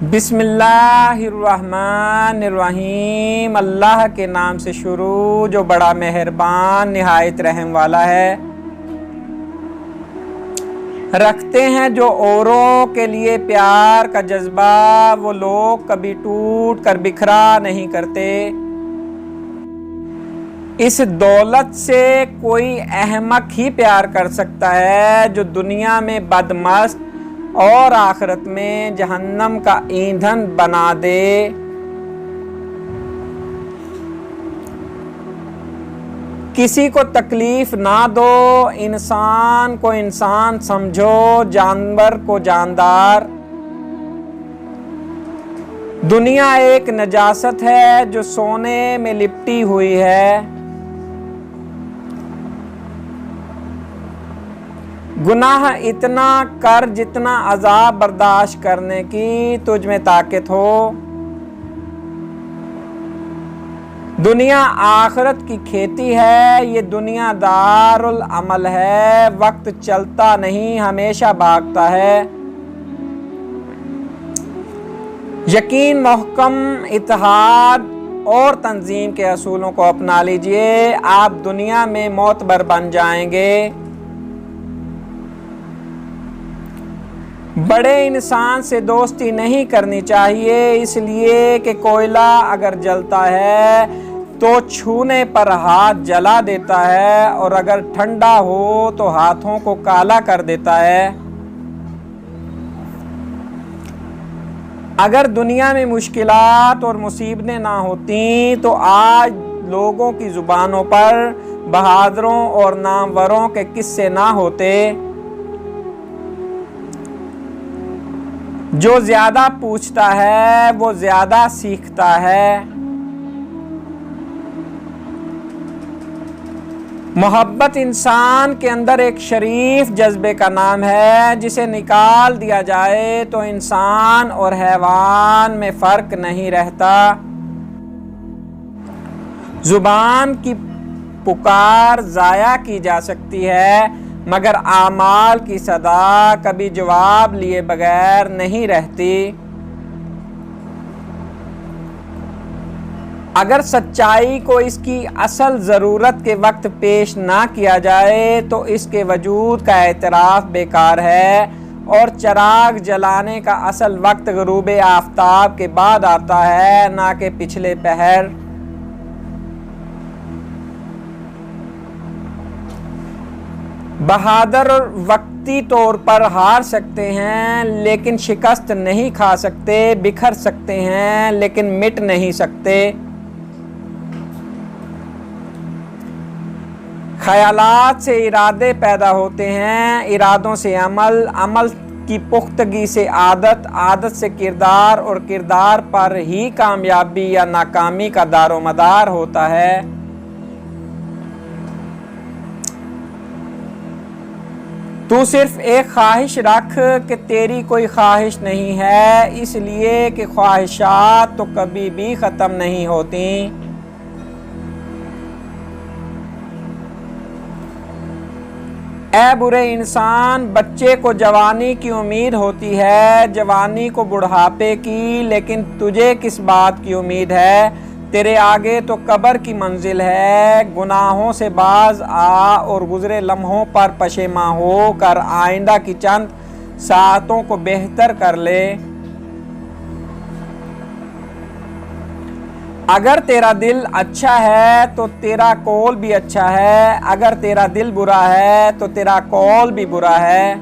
بسم اللہ الرحمن الرحیم، اللہ کے نام سے شروع جو بڑا مہربان نہایت رحم والا ہے۔ رکھتے ہیں جو اوروں کے لیے پیار کا جذبہ، وہ لوگ کبھی ٹوٹ کر بکھرا نہیں کرتے۔ اس دولت سے کوئی احمق ہی پیار کر سکتا ہے جو دنیا میں بدمست اور آخرت میں جہنم کا ایندھن بنا دے۔ کسی کو تکلیف نہ دو، انسان کو انسان سمجھو، جانور کو جاندار۔ دنیا ایک نجاست ہے جو سونے میں لپٹی ہوئی ہے۔ گناہ اتنا کر جتنا عذاب برداشت کرنے کی تجھ میں طاقت ہو۔ دنیا آخرت کی کھیتی ہے، یہ دنیا دار العمل ہے۔ وقت چلتا نہیں، ہمیشہ بھاگتا ہے۔ یقین، محکم اتحاد اور تنظیم کے اصولوں کو اپنا لیجئے، آپ دنیا میں معتبر بن جائیں گے۔ بڑے انسان سے دوستی نہیں کرنی چاہیے، اس لیے کہ کوئلہ اگر جلتا ہے تو چھونے پر ہاتھ جلا دیتا ہے، اور اگر ٹھنڈا ہو تو ہاتھوں کو کالا کر دیتا ہے۔ اگر دنیا میں مشکلات اور مصیبتیں نہ ہوتیں تو آج لوگوں کی زبانوں پر بہادروں اور ناموروں کے قصے نہ ہوتے۔ جو زیادہ پوچھتا ہے وہ زیادہ سیکھتا ہے۔ محبت انسان کے اندر ایک شریف جذبے کا نام ہے، جسے نکال دیا جائے تو انسان اور حیوان میں فرق نہیں رہتا۔ زبان کی پکار ضائع کی جا سکتی ہے، مگر اعمال کی صدا کبھی جواب لیے بغیر نہیں رہتی۔ اگر سچائی کو اس کی اصل ضرورت کے وقت پیش نہ کیا جائے تو اس کے وجود کا اعتراف بیکار ہے، اور چراغ جلانے کا اصل وقت غروب آفتاب کے بعد آتا ہے، نہ کہ پچھلے پہر۔ بہادر وقتی طور پر ہار سکتے ہیں لیکن شکست نہیں کھا سکتے، بکھر سکتے ہیں لیکن مٹ نہیں سکتے۔ خیالات سے ارادے پیدا ہوتے ہیں، ارادوں سے عمل، عمل کی پختگی سے عادت، عادت سے کردار، اور کردار پر ہی کامیابی یا ناکامی کا دار و مدار ہوتا ہے۔ تو صرف ایک خواہش رکھ کہ تیری کوئی خواہش نہیں ہے، اس لیے کہ خواہشات تو کبھی بھی ختم نہیں ہوتی۔ اے برے انسان، بچے کو جوانی کی امید ہوتی ہے، جوانی کو بڑھاپے کی، لیکن تجھے کس بات کی امید ہے؟ تیرے آگے تو قبر کی منزل ہے۔ گناہوں سے باز آ اور گزرے لمحوں پر پشیماں ہو کر آئندہ کی چند ساعتوں کو بہتر کر لے۔ اگر تیرا دل اچھا ہے تو تیرا قول بھی اچھا ہے، اگر تیرا دل برا ہے تو تیرا قول بھی برا ہے۔